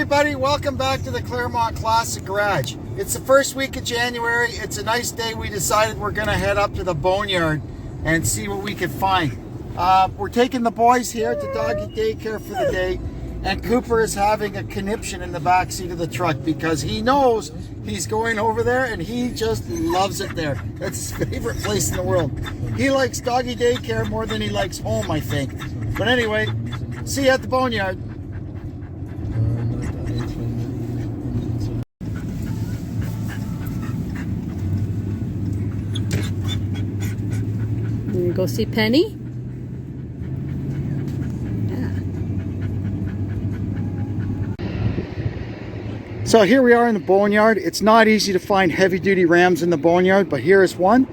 everybody, welcome back to the Claremont Classic Garage. It's the first week of January. It's a nice day. We decided we're going to head up to the boneyard and see what we can find. We're taking the boys here to doggy daycare for the day, and Cooper is having a conniption in the back seat of the truck because he knows he's going over there and he just loves it there. That's his favorite place in the world. He likes doggy daycare more than he likes home, I think. But anyway, see you at the boneyard. Go see Penny? Yeah. So here we are in the boneyard. It's not easy to find heavy-duty rams in the boneyard, but here is one.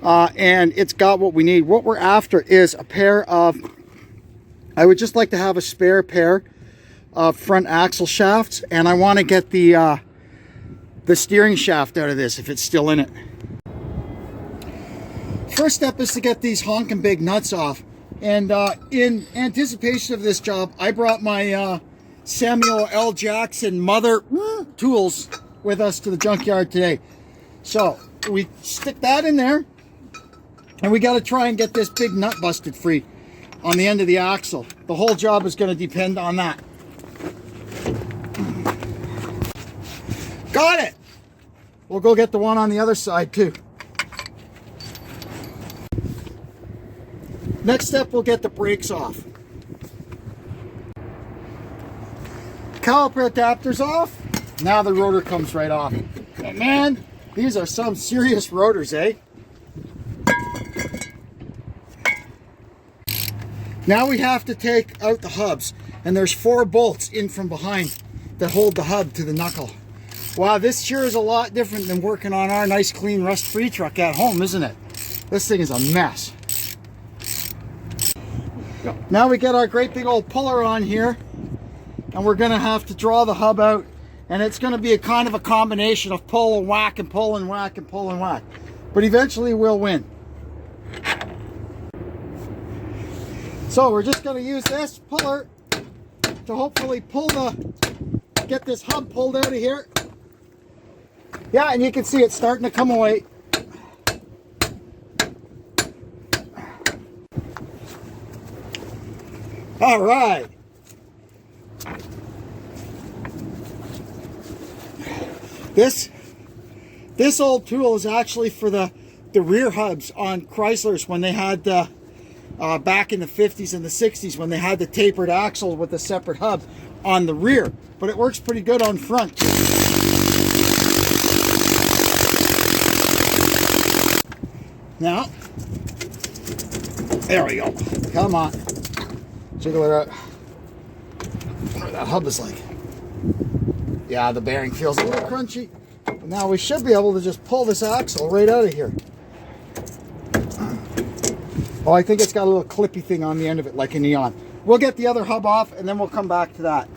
And it's got what we need. What we're after is a pair of, I would just like to have a spare pair of front axle shafts, and I want to get the steering shaft out of this if it's still in it. First step is to get these honking big nuts off, and in anticipation of this job I brought my Samuel L. Jackson mother tools with us to the junkyard today. So we stick that in there, and we got to try and get this big nut busted free on the end of the axle. The whole job is going to depend on that. Got it. We'll go get the one on the other side too. Next step, we'll get the brakes off. Caliper adapters off. Now the rotor comes right off. And man, these are some serious rotors, eh? Now we have to take out the hubs. And there's 4 bolts in from behind that hold the hub to the knuckle. Wow, this sure is a lot different than working on our nice, clean, rust-free truck at home, isn't it? This thing is a mess. Now we get our great big old puller on here, and we're going to have to draw the hub out, and it's going to be a kind of a combination of pull and whack and pull and whack and pull and whack. But eventually we'll win. So we're just going to use this puller to hopefully get this hub pulled out of here. Yeah, and you can see it starting to come away. All right. This old tool is actually for the rear hubs on Chryslers when they had back in the 50s and the 60s when they had the tapered axle with a separate hub on the rear. But it works pretty good on front. Now, there we go. Come on. Jiggle it out. What that hub is like. Yeah, the bearing feels a little crunchy. But now we should be able to just pull this axle right out of here. Oh, I think it's got a little clippy thing on the end of it, like a neon. We'll get the other hub off, and then we'll come back to that.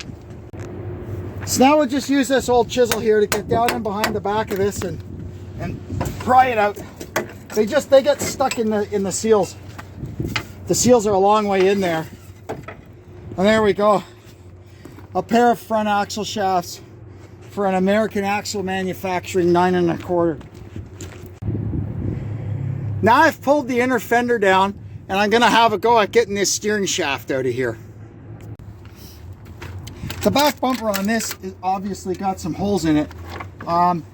So now we'll just use this old chisel here to get down in behind the back of this and pry it out. They get stuck in the seals. The seals are a long way in there. And there we go. A pair of front axle shafts for an American Axle Manufacturing 9 1/4. Now I've pulled the inner fender down, and I'm gonna have a go at getting this steering shaft out of here. The back bumper on this is obviously got some holes in it. Ours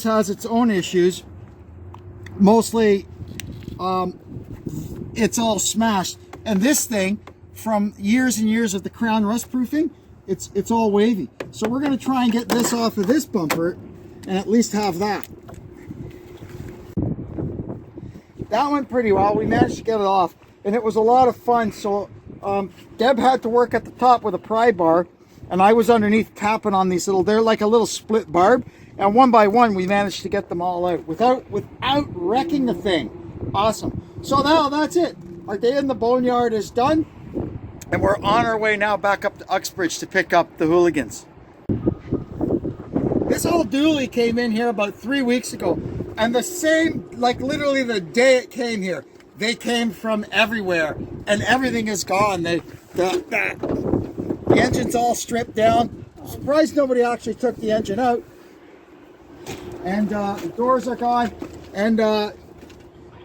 has its own issues. Mostly it's all smashed. And this thing, from years and years of the crown rust proofing, it's all wavy. So we're going to try and get this off of this bumper and at least have that. That went pretty well. We managed to get it off, and it was a lot of fun. So Deb had to work at the top with a pry bar, and I was underneath tapping on these they're like a little split barb, and one by one we managed to get them all out without wrecking the thing. Awesome. So now that's it. Our day in the boneyard is done, and we're on our way now back up to Uxbridge to pick up the hooligans. This old dually came in here about 3 weeks ago, and the same, like literally the day it came here, they came from everywhere, and everything is gone. The engine's all stripped down. Surprised nobody actually took the engine out. And the doors are gone. And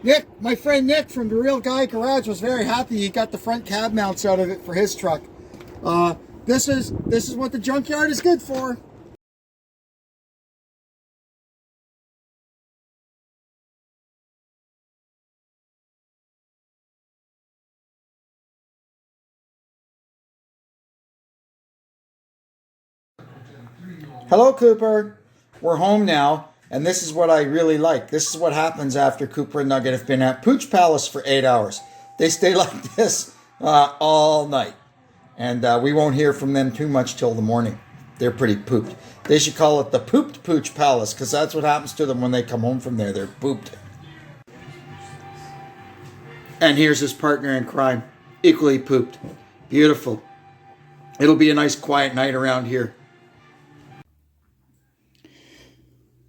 Nick, my friend Nick from the Real Guy Garage was very happy he got the front cab mounts out of it for his truck. This is what the junkyard is good for. Hello, Cooper. We're home now, and this is what I really like. This is what happens after Cooper and Nugget have been at Pooch Palace for 8 hours. They stay like this all night, and we won't hear from them too much till the morning. They're pretty pooped. They should call it the Pooped Pooch Palace, because that's what happens to them when they come home from there. They're pooped. And here's his partner in crime, equally pooped. Beautiful. It'll be a nice quiet night around here.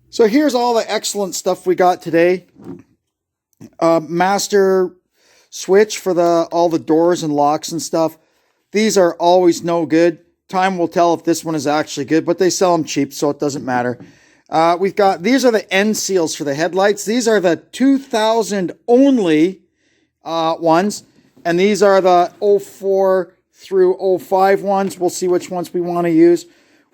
So here's all the excellent stuff we got today. Master switch for all the doors and locks and stuff. These are always no good. Time will tell if this one is actually good, but they sell them cheap, so it doesn't matter. We've got, these are the end seals for the headlights. These are the 2000 only ones, and these are the 04 through 05 ones. We'll see which ones we want to use.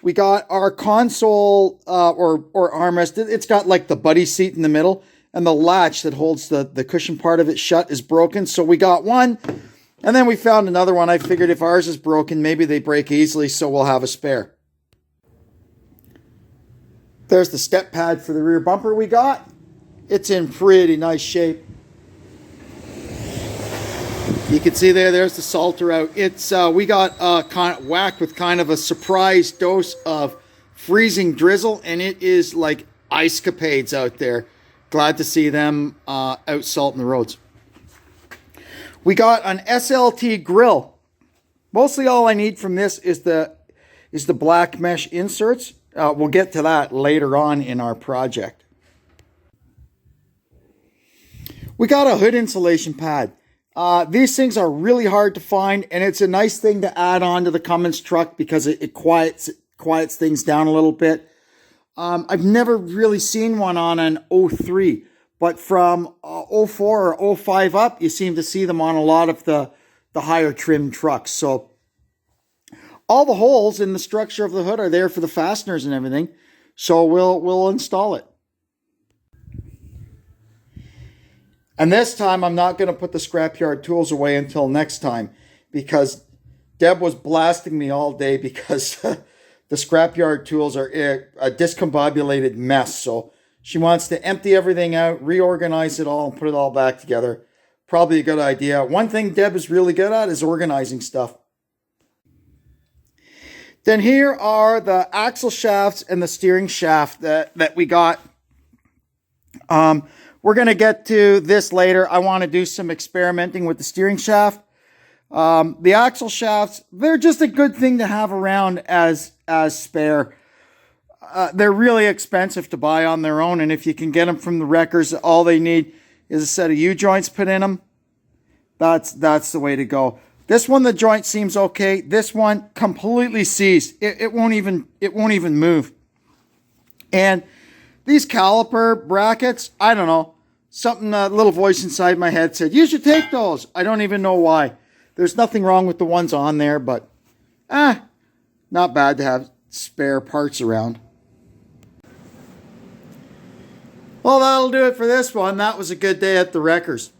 We got our console or armrest. It's got like the buddy seat in the middle, and the latch that holds the cushion part of it shut is broken. So we got one, and then we found another one. I figured if ours is broken, maybe they break easily, so we'll have a spare. There's the step pad for the rear bumper we got. It's in pretty nice shape. You can see there's the salter out. It's we got kind of whacked with kind of a surprise dose of freezing drizzle, and it is like ice capades out there. Glad to see them out salting the roads. We got an SLT grill. Mostly all I need from this is the black mesh inserts. We'll get to that later on in our project. We got a hood insulation pad. These things are really hard to find, and it's a nice thing to add on to the Cummins truck because it quiets things down a little bit. I've never really seen one on an 03, but from 04 or 05 up, you seem to see them on a lot of the higher trim trucks. So all the holes in the structure of the hood are there for the fasteners and everything. So we'll install it. And this time, I'm not going to put the scrapyard tools away until next time, because Deb was blasting me all day because the scrapyard tools are a discombobulated mess. So she wants to empty everything out, reorganize it all, and put it all back together. Probably a good idea. One thing Deb is really good at is organizing stuff. Then here are the axle shafts and the steering shaft that we got. We're going to get to this later. I want to do some experimenting with the steering shaft. The axle shafts, they're just a good thing to have around as spare. They're really expensive to buy on their own, and if you can get them from the wreckers, all they need is a set of U-joints put in them. That's the way to go. This one, the joint seems okay. This one completely seized. It won't even move. And these caliper brackets, I don't know. Something, a little voice inside my head said, you should take those. I don't even know why. There's nothing wrong with the ones on there, but not bad to have spare parts around. Well, that'll do it for this one. That was a good day at the wreckers.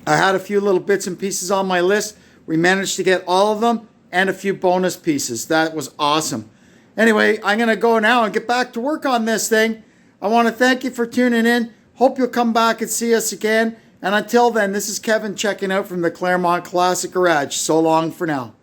I had a few little bits and pieces on my list. We managed to get all of them and a few bonus pieces. That was awesome. Anyway, I'm going to go now and get back to work on this thing. I want to thank you for tuning in. Hope you'll come back and see us again. And until then, this is Kevin checking out from the Claremont Classic Garage. So long for now.